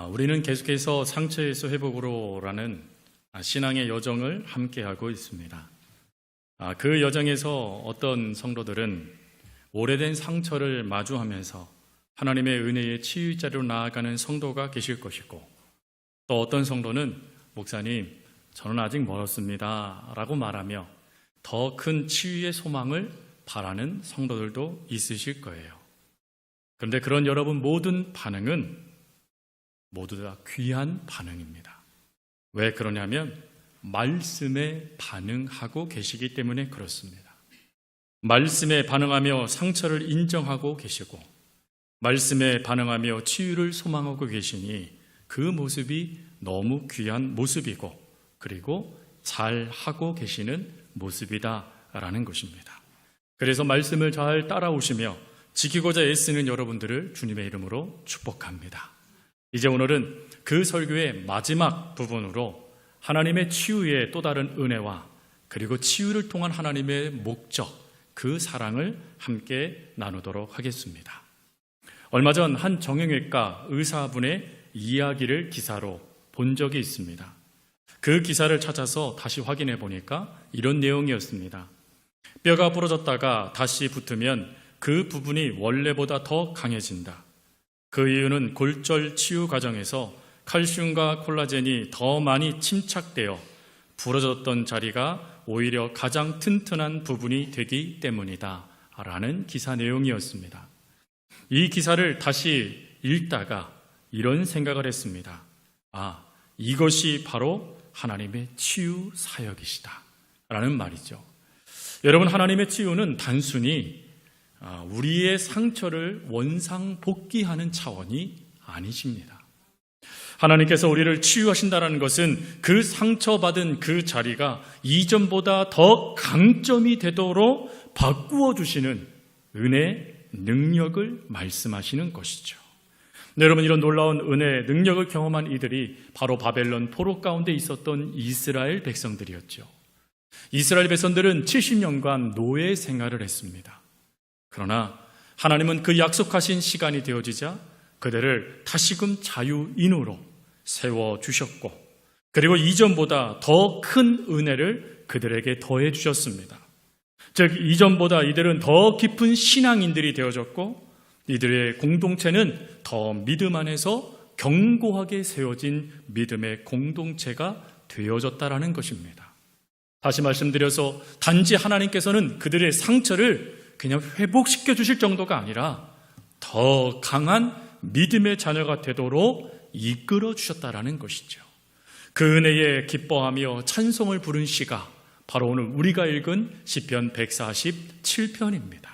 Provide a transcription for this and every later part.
우리는 계속해서 상처에서 회복으로라는 신앙의 여정을 함께하고 있습니다. 그 여정에서 어떤 성도들은 오래된 상처를 마주하면서 하나님의 은혜의 치유자리로 나아가는 성도가 계실 것이고, 또 어떤 성도는 목사님, 저는 아직 멀었습니다 라고 말하며 더 큰 치유의 소망을 바라는 성도들도 있으실 거예요. 그런데 그런 여러분 모든 반응은 모두 다 귀한 반응입니다. 왜 그러냐면 말씀에 반응하고 계시기 때문에 그렇습니다. 말씀에 반응하며 상처를 인정하고 계시고, 말씀에 반응하며 치유를 소망하고 계시니 그 모습이 너무 귀한 모습이고, 그리고 잘 하고 계시는 모습이다라는 것입니다. 그래서 말씀을 잘 따라오시며 지키고자 애쓰는 여러분들을 주님의 이름으로 축복합니다. 이제 오늘은 그 설교의 마지막 부분으로 하나님의 치유의 또 다른 은혜와 그리고 치유를 통한 하나님의 목적, 그 사랑을 함께 나누도록 하겠습니다. 얼마 전 한 정형외과 의사분의 이야기를 기사로 본 적이 있습니다. 그 기사를 찾아서 다시 확인해 보니까 이런 내용이었습니다. 뼈가 부러졌다가 다시 붙으면 그 부분이 원래보다 더 강해진다. 그 이유는 골절 치유 과정에서 칼슘과 콜라겐이 더 많이 침착되어 부러졌던 자리가 오히려 가장 튼튼한 부분이 되기 때문이다 라는 기사 내용이었습니다. 이 기사를 다시 읽다가 이런 생각을 했습니다. 이것이 바로 하나님의 치유 사역이시다 라는 말이죠. 여러분, 하나님의 치유는 단순히 우리의 상처를 원상복귀하는 차원이 아니십니다. 하나님께서 우리를 치유하신다는 것은 그 상처받은 그 자리가 이전보다 더 강점이 되도록 바꾸어 주시는 은혜, 능력을 말씀하시는 것이죠. 여러분, 이런 놀라운 은혜, 능력을 경험한 이들이 바로 바벨론 포로 가운데 있었던 이스라엘 백성들이었죠. 이스라엘 백성들은 70년간 노예 생활을 했습니다. 그러나 하나님은 그 약속하신 시간이 되어지자 그들을 다시금 자유인으로 세워주셨고, 그리고 이전보다 더 큰 은혜를 그들에게 더해 주셨습니다. 즉, 이전보다 이들은 더 깊은 신앙인들이 되어졌고, 이들의 공동체는 더 믿음 안에서 견고하게 세워진 믿음의 공동체가 되어졌다라는 것입니다. 다시 말씀드려서 단지 하나님께서는 그들의 상처를 그냥 회복시켜 주실 정도가 아니라 더 강한 믿음의 자녀가 되도록 이끌어 주셨다라는 것이죠. 그 은혜에 기뻐하며 찬송을 부른 시가 바로 오늘 우리가 읽은 시편 147편입니다.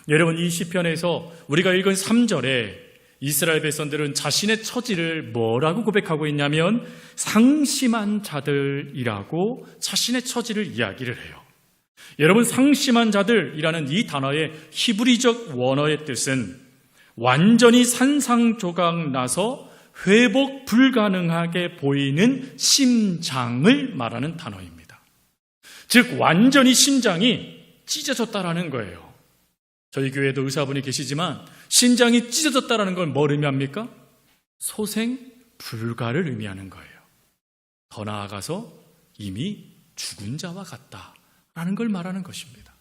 여러분, 이 시편에서 우리가 읽은 3절에 이스라엘 백성들은 자신의 처지를 뭐라고 고백하고 있냐면 상심한 자들이라고 자신의 처지를 이야기를 해요. 여러분, 상심한 자들이라는 이 단어의 히브리적 원어의 뜻은 완전히 산산조각 나서 회복 불가능하게 보이는 심장을 말하는 단어입니다. 즉, 완전히 심장이 찢어졌다라는 거예요. 저희 교회에도 의사분이 계시지만 심장이 찢어졌다라는 걸 뭘 의미합니까? 소생 불가를 의미하는 거예요. 더 나아가서 이미 죽은 자와 같다라는 걸 말하는 것입니다.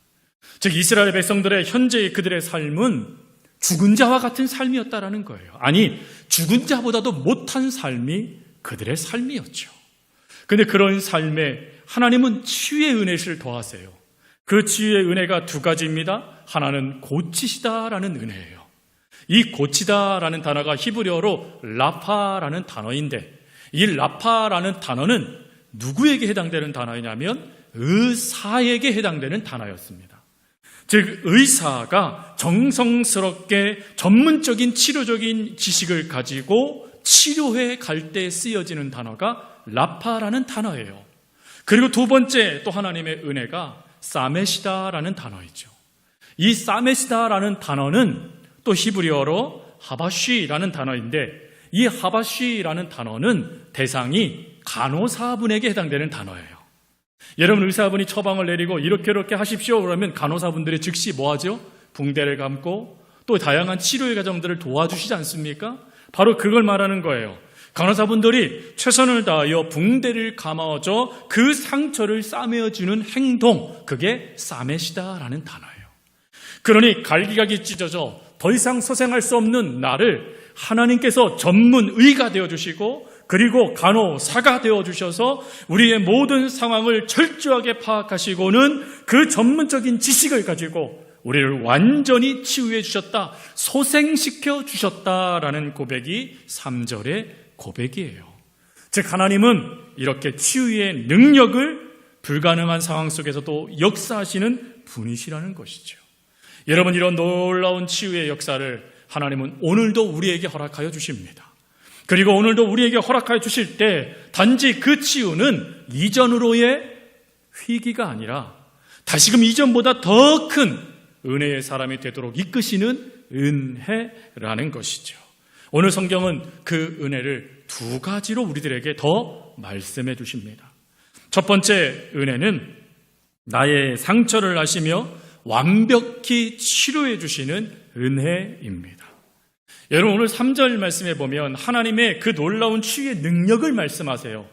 즉, 이스라엘 백성들의 현재의 그들의 삶은 죽은 자와 같은 삶이었다라는 거예요. 아니, 죽은 자보다도 못한 삶이 그들의 삶이었죠. 그런데 그런 삶에 하나님은 치유의 은혜를 더하세요. 그 치유의 은혜가 두 가지입니다. 하나는 고치시다라는 은혜예요. 이 고치다라는 단어가 히브리어로 라파라는 단어인데, 이 라파라는 단어는 누구에게 해당되는 단어이냐면 의사에게 해당되는 단어였습니다. 즉, 의사가 정성스럽게 전문적인 치료적인 지식을 가지고 치료해 갈 때 쓰여지는 단어가 라파라는 단어예요. 그리고 두 번째 또 하나님의 은혜가 사메시다라는 단어이죠. 이 사메시다라는 단어는 또 히브리어로 하바쉬라는 단어인데, 이 하바쉬라는 단어는 대상이 간호사분에게 해당되는 단어예요. 여러분, 의사분이 처방을 내리고 이렇게 하십시오 그러면 간호사분들이 즉시 뭐하죠? 붕대를 감고 또 다양한 치료의 과정들을 도와주시지 않습니까? 바로 그걸 말하는 거예요. 간호사분들이 최선을 다하여 붕대를 감아줘 그 상처를 싸매어주는 행동, 그게 싸매시다라는 단어예요. 그러니 갈기갈기 찢어져 더 이상 소생할 수 없는 나를 하나님께서 전문 의가 되어주시고 그리고 간호사가 되어주셔서 우리의 모든 상황을 철저하게 파악하시고는 그 전문적인 지식을 가지고 우리를 완전히 치유해 주셨다, 소생시켜 주셨다라는 고백이 3절의 고백이에요. 즉 하나님은 이렇게 치유의 능력을 불가능한 상황 속에서도 역사하시는 분이시라는 것이죠. 여러분, 이런 놀라운 치유의 역사를 하나님은 오늘도 우리에게 허락하여 주십니다. 그리고 오늘도 우리에게 허락하여 주실 때 단지 그 치유는 이전으로의 위기가 아니라 다시금 이전보다 더 큰 은혜의 사람이 되도록 이끄시는 은혜라는 것이죠. 오늘 성경은 그 은혜를 두 가지로 우리들에게 더 말씀해 주십니다. 첫 번째 은혜는 나의 상처를 아시며 완벽히 치료해 주시는 은혜입니다. 여러분, 오늘 3절 말씀에 보면 하나님의 그 놀라운 치유의 능력을 말씀하세요.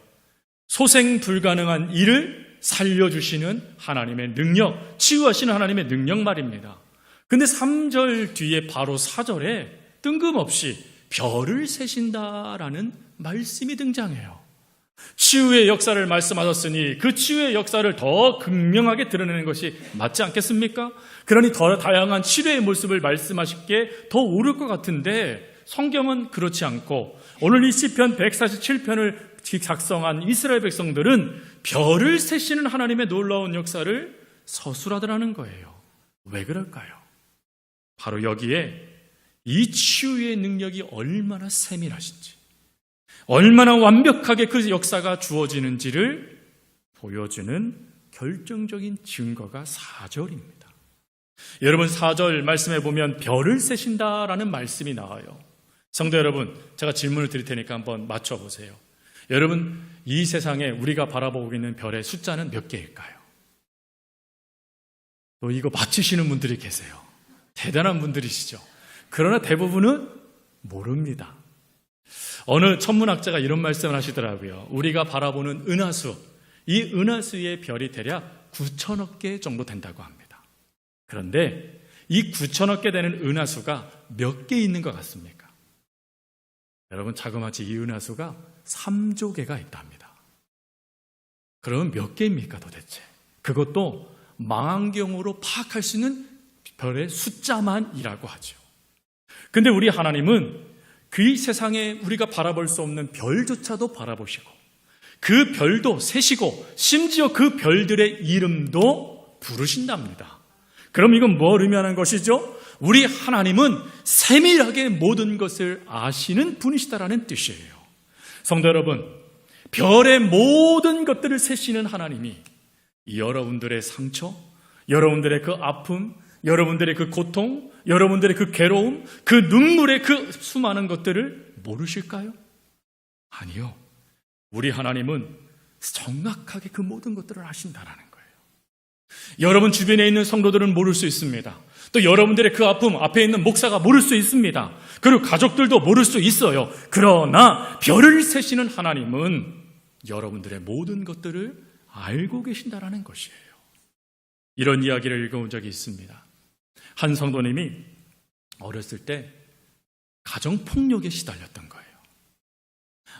소생 불가능한 일을 살려주시는 하나님의 능력, 치유하시는 하나님의 능력 말입니다. 근데 3절 뒤에 바로 4절에 뜬금없이 별을 세신다라는 말씀이 등장해요. 치유의 역사를 말씀하셨으니 그 치유의 역사를 더 극명하게 드러내는 것이 맞지 않겠습니까? 그러니 더 다양한 치료의 모습을 말씀하실 게 더 옳을 것 같은데 성경은 그렇지 않고 오늘 이 시편 147편을 작성한 이스라엘 백성들은 별을 세시는 하나님의 놀라운 역사를 서술하더라는 거예요. 왜 그럴까요? 바로 여기에 이 치유의 능력이 얼마나 세밀하신지, 얼마나 완벽하게 그 역사가 주어지는지를 보여주는 결정적인 증거가 4절입니다. 여러분, 4절 말씀에 보면 별을 세신다라는 말씀이 나와요. 성도 여러분, 제가 질문을 드릴 테니까 한번 맞춰보세요. 여러분, 이 세상에 우리가 바라보고 있는 별의 숫자는 몇 개일까요? 또 이거 맞추시는 분들이 계세요. 대단한 분들이시죠. 그러나 대부분은 모릅니다. 어느 천문학자가 이런 말씀을 하시더라고요. 우리가 바라보는 은하수, 이 은하수의 별이 대략 9천억 개 정도 된다고 합니다. 그런데 이 9천억 개 되는 은하수가 몇 개 있는 것 같습니까? 여러분, 자그마치 이 은하수가 3조 개가 있답니다. 그러면 몇 개입니까 도대체? 그것도 망원경으로 파악할 수 있는 별의 숫자만이라고 하죠. 근데 우리 하나님은 그 세상에 우리가 바라볼 수 없는 별조차도 바라보시고 그 별도 세시고 심지어 그 별들의 이름도 부르신답니다. 그럼 이건 뭘 의미하는 것이죠? 우리 하나님은 세밀하게 모든 것을 아시는 분이시다라는 뜻이에요. 성도 여러분, 별의 모든 것들을 세시는 하나님이 여러분들의 상처, 여러분들의 그 아픔, 여러분들의 그 고통, 여러분들의 그 괴로움, 그 눈물의 그 수많은 것들을 모르실까요? 아니요. 우리 하나님은 정확하게 그 모든 것들을 아신다라는 거예요. 여러분 주변에 있는 성도들은 모를 수 있습니다. 또 여러분들의 그 아픔 앞에 있는 목사가 모를 수 있습니다. 그리고 가족들도 모를 수 있어요. 그러나 별을 세시는 하나님은 여러분들의 모든 것들을 알고 계신다라는 것이에요. 이런 이야기를 읽어본 적이 있습니다. 한 성도님이 어렸을 때 가정폭력에 시달렸던 거예요.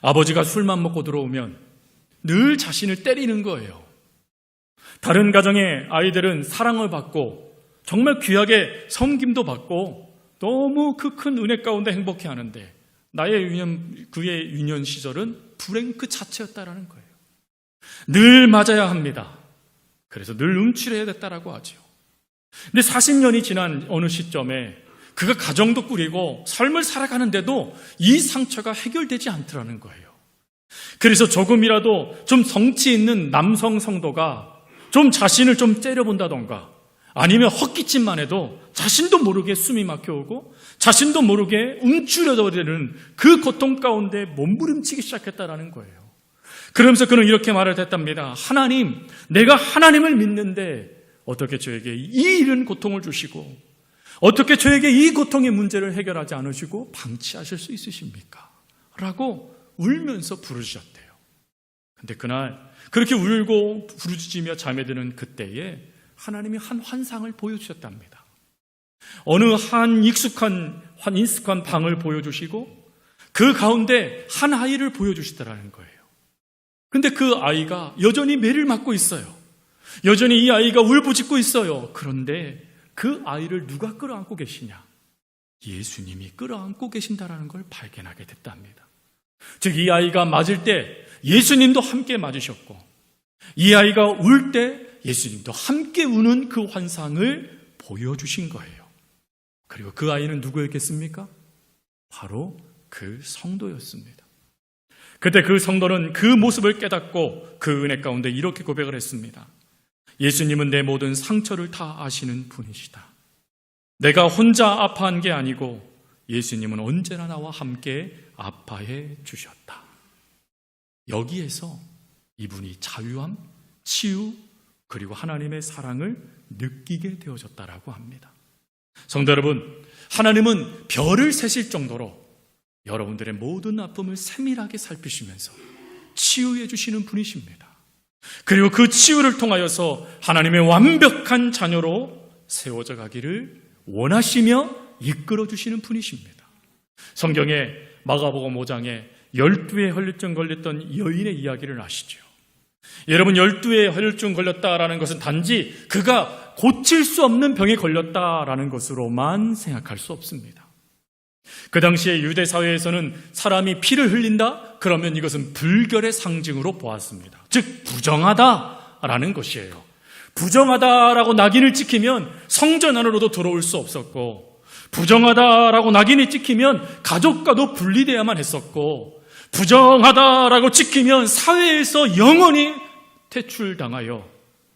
아버지가 술만 먹고 들어오면 늘 자신을 때리는 거예요. 다른 가정의 아이들은 사랑을 받고 정말 귀하게 섬김도 받고 너무 그 큰 은혜 가운데 행복해 하는데 그의 유년 시절은 불행 그 자체였다라는 거예요. 늘 맞아야 합니다. 그래서 늘 음치를 됐다라고 하죠. 근데 40년이 지난 어느 시점에 그가 가정도 꾸리고 삶을 살아가는데도 이 상처가 해결되지 않더라는 거예요. 그래서 조금이라도 좀 성치 있는 남성 성도가 좀 자신을 좀 째려본다던가 아니면 헛기침만 해도 자신도 모르게 숨이 막혀오고 자신도 모르게 움츠려버리는 그 고통 가운데 몸부림치기 시작했다라는 거예요. 그러면서 그는 이렇게 말을 했답니다. 하나님, 내가 하나님을 믿는데 어떻게 저에게 이 이른 고통을 주시고 어떻게 저에게 이 고통의 문제를 해결하지 않으시고 방치하실 수 있으십니까? 라고 울면서 부르셨대요. 근데 그날 그렇게 울고 부르짖으며 잠에 드는 그때에 하나님이 한 환상을 보여주셨답니다. 어느 한 익숙한 방을 보여주시고 그 가운데 한 아이를 보여주시더라는 거예요. 근데 그 아이가 여전히 매를 맞고 있어요. 여전히 이 아이가 울부짖고 있어요. 그런데 그 아이를 누가 끌어안고 계시냐? 예수님이 끌어안고 계신다라는 걸 발견하게 됐답니다. 즉 이 아이가 맞을 때 예수님도 함께 맞으셨고 이 아이가 울 때 예수님도 함께 우는 그 환상을 보여주신 거예요. 그리고 그 아이는 누구였겠습니까? 바로 그 성도였습니다. 그때 그 성도는 그 모습을 깨닫고 그 은혜 가운데 이렇게 고백을 했습니다. 예수님은 내 모든 상처를 다 아시는 분이시다. 내가 혼자 아파한 게 아니고 예수님은 언제나 나와 함께 아파해 주셨다. 여기에서 이분이 자유함, 치유, 그리고 하나님의 사랑을 느끼게 되어졌다라고 합니다. 성도 여러분, 하나님은 별을 세실 정도로 여러분들의 모든 아픔을 세밀하게 살피시면서 치유해 주시는 분이십니다. 그리고 그 치유를 통하여서 하나님의 완벽한 자녀로 세워져 가기를 원하시며 이끌어 주시는 분이십니다. 성경에 마가복음 5장에 12의 혈류증 걸렸던 여인의 이야기를 아시죠? 여러분, 12의 혈류증 걸렸다라는 것은 단지 그가 고칠 수 없는 병에 걸렸다라는 것으로만 생각할 수 없습니다. 그 당시에 유대 사회에서는 사람이 피를 흘린다? 그러면 이것은 불결의 상징으로 보았습니다. 즉 부정하다라는 것이에요. 부정하다라고 낙인을 찍히면 성전 안으로도 들어올 수 없었고, 부정하다라고 낙인이 찍히면 가족과도 분리되어야만 했었고, 부정하다라고 찍히면 사회에서 영원히 퇴출당하여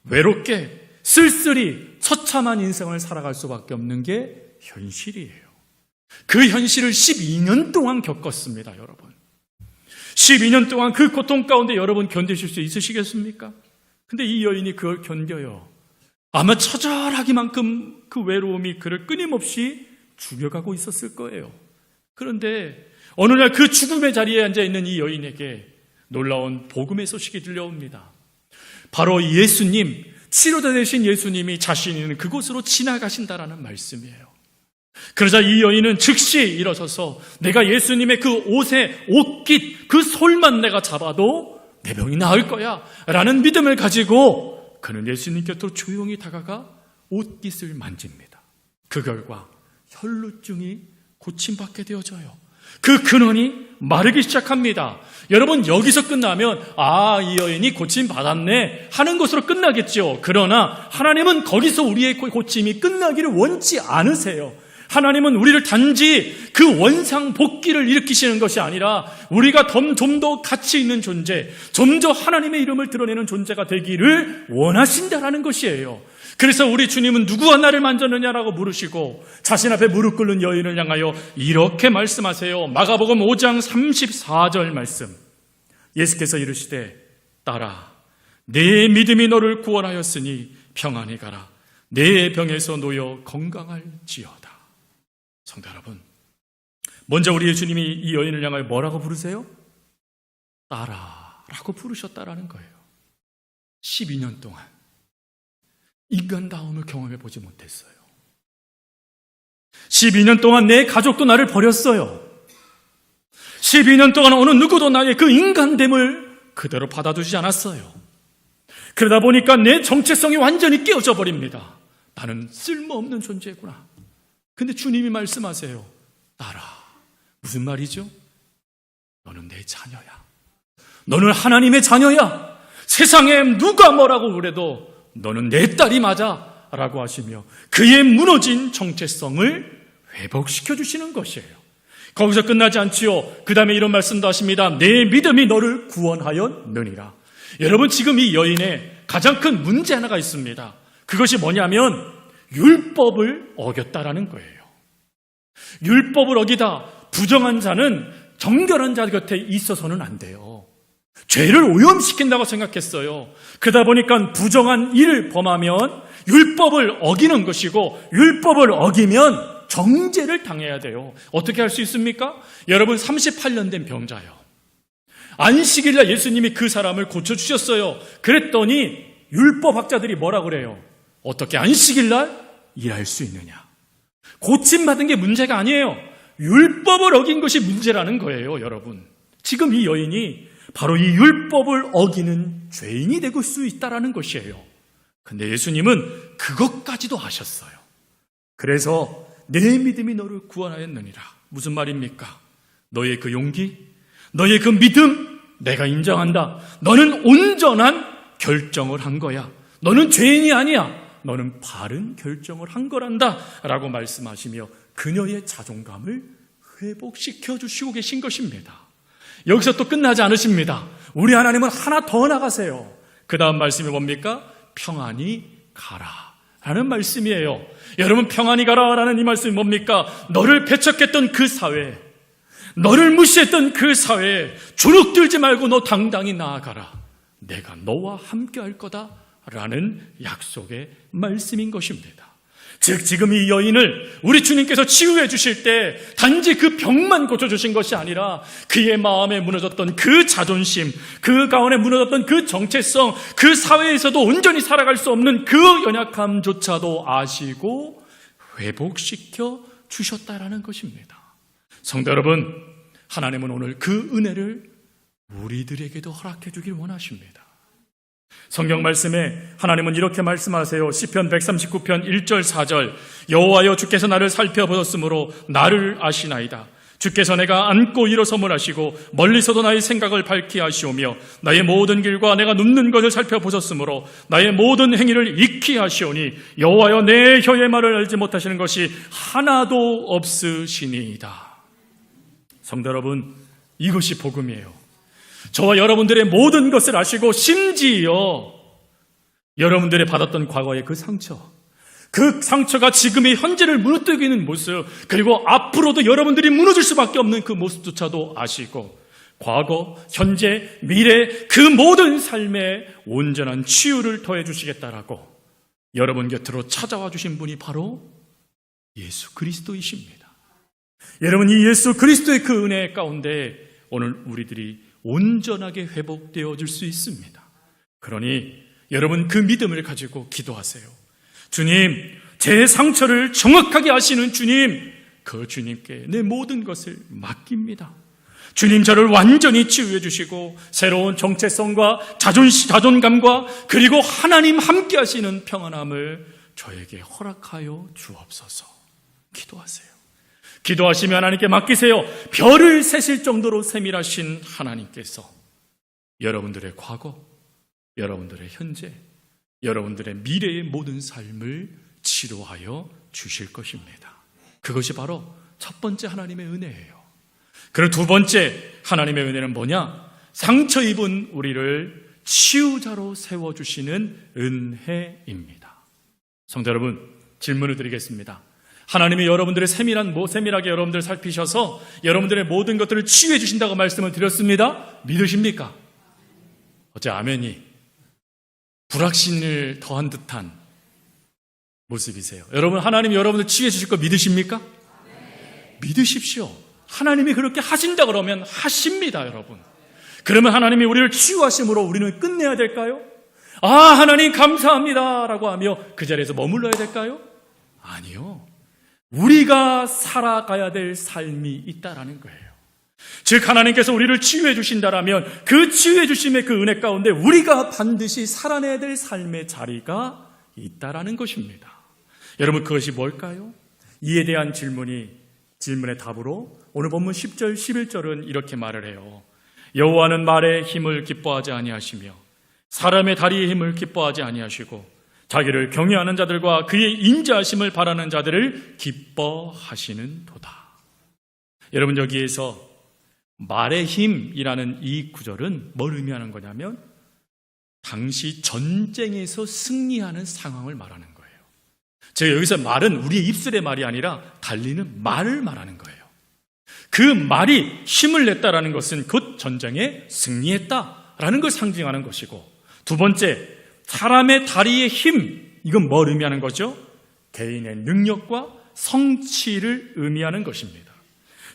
외롭게 쓸쓸히 처참한 인생을 살아갈 수밖에 없는 게 현실이에요. 그 현실을 12년 동안 겪었습니다, 여러분. 12년 동안 그 고통 가운데 여러분 견디실 수 있으시겠습니까? 근데 이 여인이 그걸 견뎌요. 아마 처절하기만큼 그 외로움이 그를 끊임없이 죽여가고 있었을 거예요. 그런데 어느 날 그 죽음의 자리에 앉아있는 이 여인에게 놀라운 복음의 소식이 들려옵니다. 바로 예수님, 치료자 되신 예수님이 자신 있는 그곳으로 지나가신다라는 말씀이에요. 그러자 이 여인은 즉시 일어서서 내가 예수님의 그 옷의 옷깃, 그 솔만 내가 잡아도 내 병이 나을 거야 라는 믿음을 가지고 그는 예수님 곁으로 조용히 다가가 옷깃을 만집니다. 그 결과 혈루증이 고침받게 되어져요. 그 근원이 마르기 시작합니다. 여러분, 여기서 끝나면 이 여인이 고침받았네 하는 것으로 끝나겠죠. 그러나 하나님은 거기서 우리의 고침이 끝나기를 원치 않으세요. 하나님은 우리를 단지 그 원상 복귀를 일으키시는 것이 아니라 우리가 좀 더 가치 있는 존재, 좀 더 하나님의 이름을 드러내는 존재가 되기를 원하신다라는 것이에요. 그래서 우리 주님은 누구가 나를 만졌느냐라고 물으시고 자신 앞에 무릎 꿇는 여인을 향하여 이렇게 말씀하세요. 마가복음 5장 34절 말씀. 예수께서 이르시되 딸아, 내 믿음이 너를 구원하였으니 평안히 가라. 내 병에서 놓여 건강할지어다. 성도 여러분, 먼저 우리 예수님이 이 여인을 향하여 뭐라고 부르세요? 딸아라고 부르셨다라는 거예요. 12년 동안 인간다움을 경험해 보지 못했어요. 12년 동안 내 가족도 나를 버렸어요. 12년 동안 어느 누구도 나의 그 인간됨을 그대로 받아두지 않았어요. 그러다 보니까 내 정체성이 완전히 깨어져 버립니다. 나는 쓸모없는 존재구나. 근데 주님이 말씀하세요. 딸아, 무슨 말이죠? 너는 내 자녀야. 너는 하나님의 자녀야. 세상에 누가 뭐라고 그래도 너는 내 딸이 맞아 라고 하시며 그의 무너진 정체성을 회복시켜 주시는 것이에요. 거기서 끝나지 않지요. 그 다음에 이런 말씀도 하십니다. 내 믿음이 너를 구원하였느니라. 여러분, 지금 이 여인의 가장 큰 문제 하나가 있습니다. 그것이 뭐냐면 율법을 어겼다라는 거예요. 율법을 어기다 부정한 자는 정결한 자 곁에 있어서는 안 돼요. 죄를 오염시킨다고 생각했어요. 그러다 보니까 부정한 일을 범하면 율법을 어기는 것이고 율법을 어기면 정죄를 당해야 돼요. 어떻게 할 수 있습니까? 여러분 38년 된 병자요. 안식일날 예수님이 그 사람을 고쳐주셨어요. 그랬더니 율법학자들이 뭐라 그래요? 어떻게 안식일날 일할 수 있느냐? 고침받은 게 문제가 아니에요. 율법을 어긴 것이 문제라는 거예요, 여러분. 지금 이 여인이 바로 이 율법을 어기는 죄인이 될 수 있다는 것이에요. 근데 예수님은 그것까지도 하셨어요. 그래서 내 믿음이 너를 구원하였느니라. 무슨 말입니까? 너의 그 용기, 너의 그 믿음 내가 인정한다. 너는 온전한 결정을 한 거야. 너는 죄인이 아니야. 너는 바른 결정을 한 거란다 라고 말씀하시며 그녀의 자존감을 회복시켜 주시고 계신 것입니다. 여기서 또 끝나지 않으십니다. 우리 하나님은 하나 더 나가세요. 그 다음 말씀이 뭡니까? 평안히 가라 라는 말씀이에요. 여러분, 평안히 가라 라는 이 말씀이 뭡니까? 너를 배척했던 그 사회, 너를 무시했던 그 사회에 주눅들지 말고 너 당당히 나아가라. 내가 너와 함께 할 거다 라는 약속의 말씀인 것입니다. 즉 지금 이 여인을 우리 주님께서 치유해 주실 때 단지 그 병만 고쳐주신 것이 아니라 그의 마음에 무너졌던 그 자존심, 그 가운데 무너졌던 그 정체성, 그 사회에서도 온전히 살아갈 수 없는 그 연약함조차도 아시고 회복시켜 주셨다라는 것입니다. 성도 여러분, 하나님은 오늘 그 은혜를 우리들에게도 허락해 주길 원하십니다. 성경 말씀에 하나님은 이렇게 말씀하세요. 시편 139편 1절 4절 여호와여 주께서 나를 살펴보셨으므로 나를 아시나이다. 주께서 내가 앉고 일어섬을 하시고 멀리서도 나의 생각을 밝히 하시오며 나의 모든 길과 내가 눕는 것을 살펴보셨으므로 나의 모든 행위를 익히 하시오니 여호와여 내 혀의 말을 알지 못하시는 것이 하나도 없으시니이다. 성도 여러분, 이것이 복음이에요. 저와 여러분들의 모든 것을 아시고 심지어 여러분들이 받았던 과거의 그 상처가 지금의 현재를 무너뜨리는 모습, 그리고 앞으로도 여러분들이 무너질 수밖에 없는 그 모습조차도 아시고 과거, 현재, 미래 그 모든 삶에 온전한 치유를 더해 주시겠다라고 여러분 곁으로 찾아와 주신 분이 바로 예수 그리스도이십니다. 여러분, 이 예수 그리스도의 그 은혜 가운데 오늘 우리들이 온전하게 회복되어질 수 있습니다. 그러니 여러분 그 믿음을 가지고 기도하세요. 주님, 제 상처를 정확하게 아시는 주님, 그 주님께 내 모든 것을 맡깁니다. 주님, 저를 완전히 치유해 주시고 새로운 정체성과 자존감과 그리고 하나님 함께 하시는 평안함을 저에게 허락하여 주옵소서. 기도하세요. 기도하시며 하나님께 맡기세요. 별을 세실 정도로 세밀하신 하나님께서 여러분들의 과거, 여러분들의 현재, 여러분들의 미래의 모든 삶을 치료하여 주실 것입니다. 그것이 바로 첫 번째 하나님의 은혜예요. 그리고 두 번째 하나님의 은혜는 뭐냐? 상처 입은 우리를 치유자로 세워주시는 은혜입니다. 성도 여러분, 질문을 드리겠습니다. 하나님이 여러분들의 세밀하게 여러분들을 살피셔서 여러분들의 모든 것들을 치유해 주신다고 말씀을 드렸습니다. 믿으십니까? 어째 아멘이 불확신을 더한 듯한 모습이세요. 여러분, 하나님이 여러분들 치유해 주실 거 믿으십니까? 믿으십시오. 하나님이 그렇게 하신다 그러면 하십니다, 여러분. 그러면 하나님이 우리를 치유하심으로 우리는 끝내야 될까요? 아, 하나님 감사합니다 라고 하며 그 자리에서 머물러야 될까요? 아니요. 우리가 살아가야 될 삶이 있다라는 거예요. 즉 하나님께서 우리를 치유해 주신다라면 그 치유해 주심의 그 은혜 가운데 우리가 반드시 살아내야 될 삶의 자리가 있다라는 것입니다. 여러분, 그것이 뭘까요? 이에 대한 질문의 답으로 오늘 본문 10절 11절은 이렇게 말을 해요. 여호와는 말의 힘을 기뻐하지 아니하시며 사람의 다리의 힘을 기뻐하지 아니하시고 자기를 경외하는 자들과 그의 인자하심을 바라는 자들을 기뻐하시는 도다. 여러분, 여기에서 말의 힘이라는 이 구절은 뭘 의미하는 거냐면 당시 전쟁에서 승리하는 상황을 말하는 거예요. 제가 여기서 말은 우리의 입술의 말이 아니라 달리는 말을 말하는 거예요. 그 말이 힘을 냈다라는 것은 곧 전쟁에 승리했다 있다라는 걸 상징하는 것이고, 두 번째, 사람의 다리의 힘, 이건 뭘 의미하는 거죠? 개인의 능력과 성취를 의미하는 것입니다.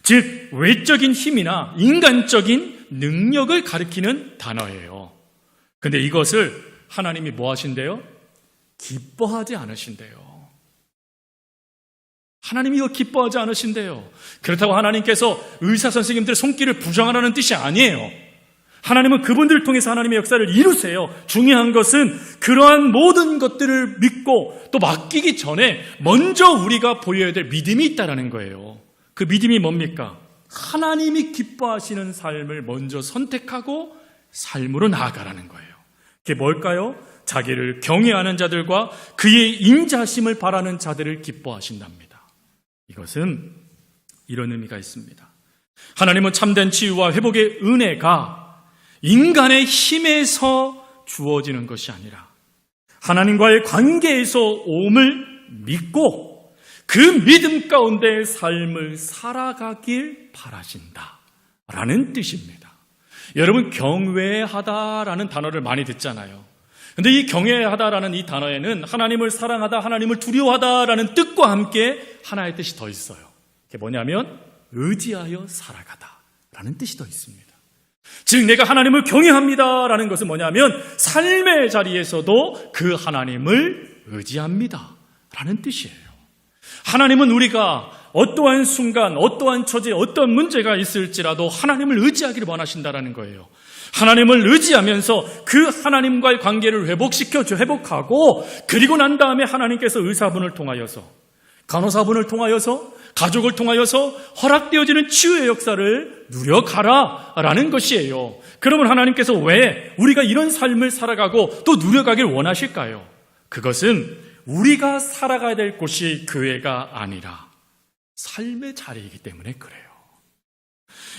즉 외적인 힘이나 인간적인 능력을 가리키는 단어예요. 근데 이것을 하나님이 뭐 하신대요? 기뻐하지 않으신대요. 하나님이 이거 기뻐하지 않으신대요. 그렇다고 하나님께서 의사 선생님들의 손길을 부정하라는 뜻이 아니에요. 하나님은 그분들을 통해서 하나님의 역사를 이루세요. 중요한 것은 그러한 모든 것들을 믿고 또 맡기기 전에 먼저 우리가 보여야 될 믿음이 있다는 거예요. 그 믿음이 뭡니까? 하나님이 기뻐하시는 삶을 먼저 선택하고 삶으로 나아가라는 거예요. 그게 뭘까요? 자기를 경외하는 자들과 그의 인자심을 바라는 자들을 기뻐하신답니다. 이것은 이런 의미가 있습니다. 하나님은 참된 치유와 회복의 은혜가 인간의 힘에서 주어지는 것이 아니라 하나님과의 관계에서 옴을 믿고 그 믿음 가운데 삶을 살아가길 바라신다라는 뜻입니다. 여러분, 경외하다라는 단어를 많이 듣잖아요. 근데 이 경외하다라는 이 단어에는 하나님을 사랑하다, 하나님을 두려워하다라는 뜻과 함께 하나의 뜻이 더 있어요. 그게 뭐냐면 의지하여 살아가다라는 뜻이 더 있습니다. 즉 내가 하나님을 경외합니다라는 것은 뭐냐면 삶의 자리에서도 그 하나님을 의지합니다라는 뜻이에요. 하나님은 우리가 어떠한 순간, 어떠한 처지, 어떠한 문제가 있을지라도 하나님을 의지하기를 원하신다라는 거예요. 하나님을 의지하면서 그 하나님과의 관계를 회복하고 그리고 난 다음에 하나님께서 의사분을 통하여서, 간호사분을 통하여서, 가족을 통하여서 허락되어지는 치유의 역사를 누려가라라는 것이에요. 그러면 하나님께서 왜 우리가 이런 삶을 살아가고 또 누려가길 원하실까요? 그것은 우리가 살아가야 될 곳이 교회가 아니라 삶의 자리이기 때문에 그래요.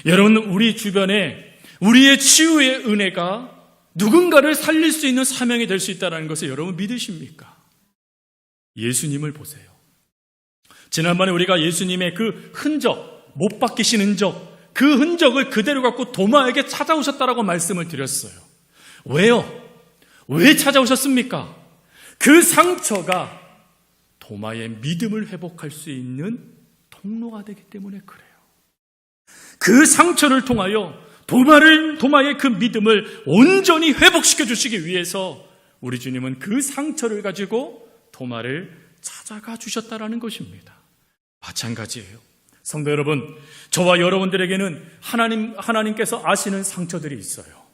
여러분, 우리 주변에 우리의 치유의 은혜가 누군가를 살릴 수 있는 사명이 될 수 있다는 것을 여러분 믿으십니까? 예수님을 보세요. 지난번에 우리가 예수님의 그 흔적, 못 박히신 흔적, 그 흔적을 그대로 갖고 도마에게 찾아오셨다라고 말씀을 드렸어요. 왜요? 왜 찾아오셨습니까? 그 상처가 도마의 믿음을 회복할 수 있는 통로가 되기 때문에 그래요. 그 상처를 통하여 도마의 그 믿음을 온전히 회복시켜 주시기 위해서 우리 주님은 그 상처를 가지고 도마를 찾아가 주셨다라는 것입니다. 마찬가지예요. 성도 여러분, 저와 여러분들에게는 하나님께서 아시는 상처들이 있어요.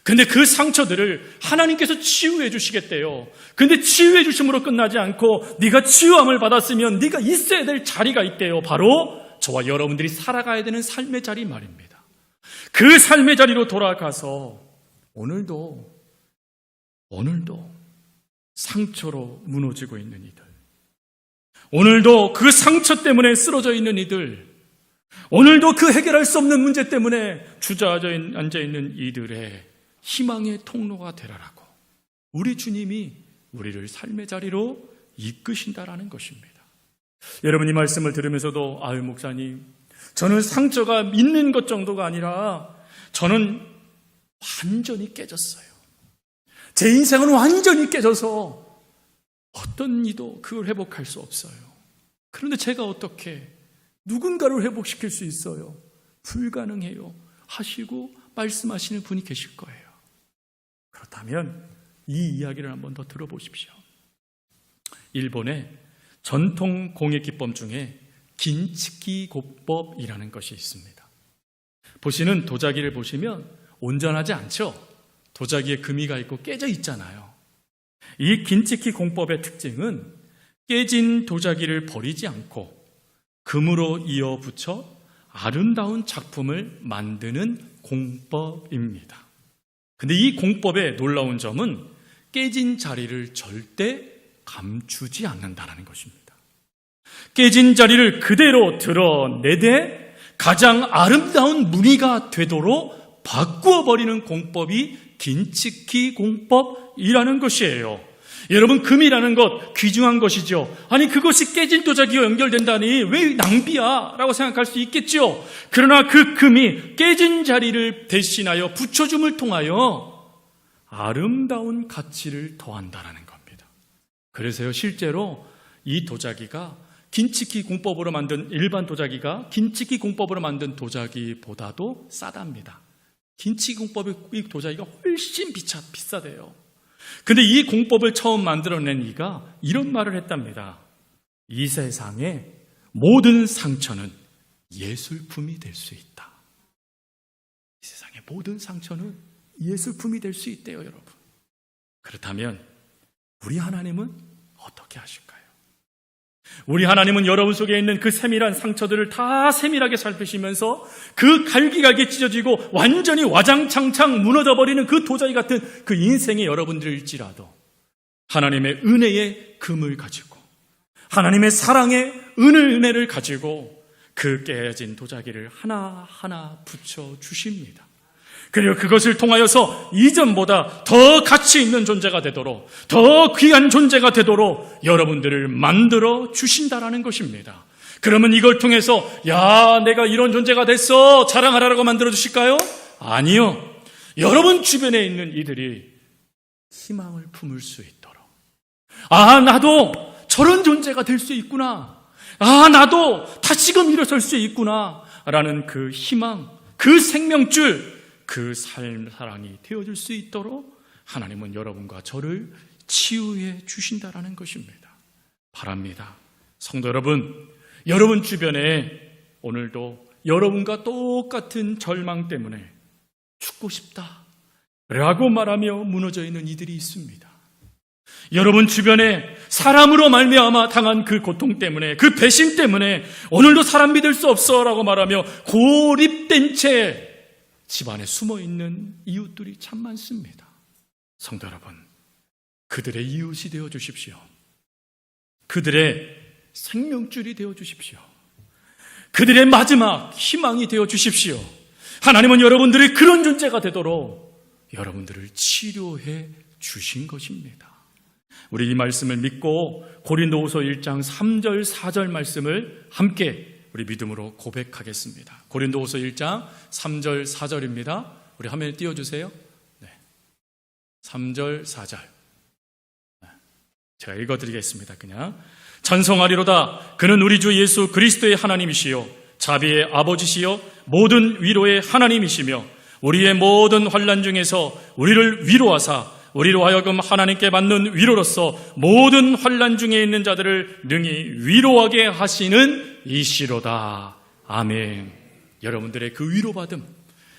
근데 그 상처들을 하나님께서 치유해 주시겠대요. 근데 치유해 주심으로 끝나지 않고 네가 치유함을 받았으면 네가 있어야 될 자리가 있대요. 바로 저와 여러분들이 살아가야 되는 삶의 자리 말입니다. 그 삶의 자리로 돌아가서 오늘도 상처로 무너지고 있는 이들, 오늘도 그 상처 때문에 쓰러져 있는 이들, 오늘도 그 해결할 수 없는 문제 때문에 주저앉아 있는 이들의 희망의 통로가 되라라고 우리 주님이 우리를 삶의 자리로 이끄신다라는 것입니다. 여러분, 이 말씀을 들으면서도 아유 목사님, 저는 상처가 있는 것 정도가 아니라 저는 완전히 깨졌어요. 제 인생은 완전히 깨져서 어떤 이도 그걸 회복할 수 없어요. 그런데 제가 어떻게 누군가를 회복시킬 수 있어요? 불가능해요 하시고 말씀하시는 분이 계실 거예요. 그렇다면 이 이야기를 한번 더 들어보십시오. 일본의 전통 공예 기법 중에 긴치키 고법이라는 것이 있습니다. 보시는 도자기를 보시면 온전하지 않죠? 도자기에 금이가 있고 깨져 있잖아요. 이 긴치키 공법의 특징은 깨진 도자기를 버리지 않고 금으로 이어 붙여 아름다운 작품을 만드는 공법입니다. 근데 이 공법의 놀라운 점은 깨진 자리를 절대 감추지 않는다는 것입니다. 깨진 자리를 그대로 드러내되 가장 아름다운 무늬가 되도록 바꾸어 버리는 공법이 긴치키 공법이라는 것이에요. 여러분, 금이라는 것 귀중한 것이죠. 아니, 그것이 깨진 도자기와 연결된다니 왜 낭비야? 라고 생각할 수 있겠죠. 그러나 그 금이 깨진 자리를 대신하여 붙여줌을 통하여 아름다운 가치를 더한다라는 겁니다. 그래서요, 실제로 이 도자기가 긴치키 공법으로 만든 일반 도자기가 긴치키 공법으로 만든 도자기보다도 싸답니다. 긴치키 공법의 도자기가 훨씬 비싸대요. 근데 이 공법을 처음 만들어낸 이가 이런 말을 했답니다. 이 세상의 모든 상처는 예술품이 될 수 있다. 이 세상의 모든 상처는 예술품이 될 수 있대요, 여러분. 그렇다면 우리 하나님은 어떻게 하실까요? 우리 하나님은 여러분 속에 있는 그 세밀한 상처들을 다 세밀하게 살피시면서 그 갈기갈기 찢어지고 완전히 와장창창 무너져버리는 그 도자기 같은 그 인생의 여러분들일지라도 하나님의 은혜의 금을 가지고 하나님의 사랑의 은혜를 가지고 그 깨진 도자기를 하나하나 붙여주십니다. 그리고 그것을 통하여서 이전보다 더 가치 있는 존재가 되도록, 더 귀한 존재가 되도록 여러분들을 만들어 주신다라는 것입니다. 그러면 이걸 통해서 야, 내가 이런 존재가 됐어 자랑하라고 만들어 주실까요? 아니요. 여러분 주변에 있는 이들이 희망을 품을 수 있도록, 아, 나도 저런 존재가 될 수 있구나, 아, 나도 다시금 일어설 수 있구나 라는 그 희망, 그 생명줄, 그 삶, 사랑이 되어줄 수 있도록 하나님은 여러분과 저를 치유해 주신다라는 것입니다. 바랍니다. 성도 여러분, 여러분 주변에 오늘도 여러분과 똑같은 절망 때문에 죽고 싶다 라고 말하며 무너져 있는 이들이 있습니다. 여러분 주변에 사람으로 말미암아 당한 그 고통 때문에, 그 배신 때문에 오늘도 사람 믿을 수 없어 라고 말하며 고립된 채 집안에 숨어있는 이웃들이 참 많습니다. 성도 여러분, 그들의 이웃이 되어 주십시오. 그들의 생명줄이 되어 주십시오. 그들의 마지막 희망이 되어 주십시오. 하나님은 여러분들이 그런 존재가 되도록 여러분들을 치료해 주신 것입니다. 우리 이 말씀을 믿고 고린도후서 1장 3절 4절 말씀을 함께 우리 믿음으로 고백하겠습니다. 고린도후서 1장 3절 4절입니다. 우리 화면에 띄워주세요. 네. 3절 4절 제가 읽어드리겠습니다. 그냥 찬송하리로다. 그는 우리 주 예수 그리스도의 하나님이시요 자비의 아버지시요 모든 위로의 하나님이시며 우리의 모든 환난 중에서 우리를 위로하사 우리로 하여금 하나님께 받는 위로로서 모든 환난 중에 있는 자들을 능히 위로하게 하시는 이시로다. 아멘. 여러분들의 그 위로받음,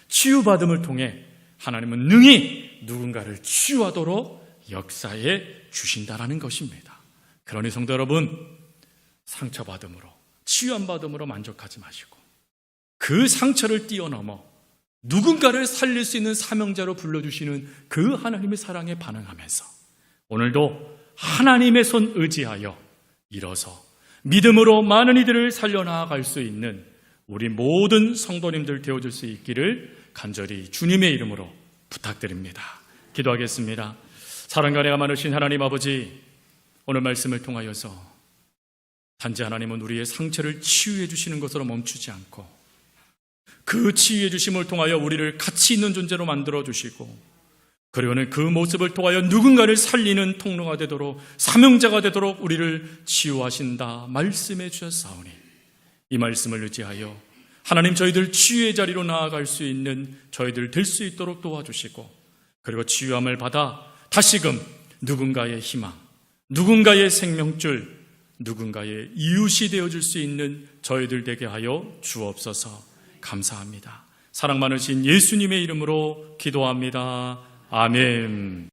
치유받음을 통해 하나님은 능히 누군가를 치유하도록 역사해 주신다라는 것입니다. 그러니 성도 여러분, 상처받음으로, 치유함받음으로 만족하지 마시고 그 상처를 뛰어넘어 누군가를 살릴 수 있는 사명자로 불러주시는 그 하나님의 사랑에 반응하면서 오늘도 하나님의 손 의지하여 일어서 믿음으로 많은 이들을 살려나갈 수 있는 우리 모든 성도님들 되어줄 수 있기를 간절히 주님의 이름으로 부탁드립니다. 기도하겠습니다. 사랑과 은혜가 많으신 하나님 아버지, 오늘 말씀을 통하여서 단지 하나님은 우리의 상처를 치유해 주시는 것으로 멈추지 않고 그 치유해 주심을 통하여 우리를 가치 있는 존재로 만들어 주시고 그리고는 그 모습을 통하여 누군가를 살리는 통로가 되도록 사명자가 되도록 우리를 치유하신다 말씀해 주셨사오니 이 말씀을 의지하여 하나님 저희들 치유의 자리로 나아갈 수 있는 저희들 될 수 있도록 도와주시고 그리고 치유함을 받아 다시금 누군가의 희망, 누군가의 생명줄, 누군가의 이웃이 되어줄 수 있는 저희들 되게 하여 주옵소서. 감사합니다. 사랑 많으신 예수님의 이름으로 기도합니다. 아멘.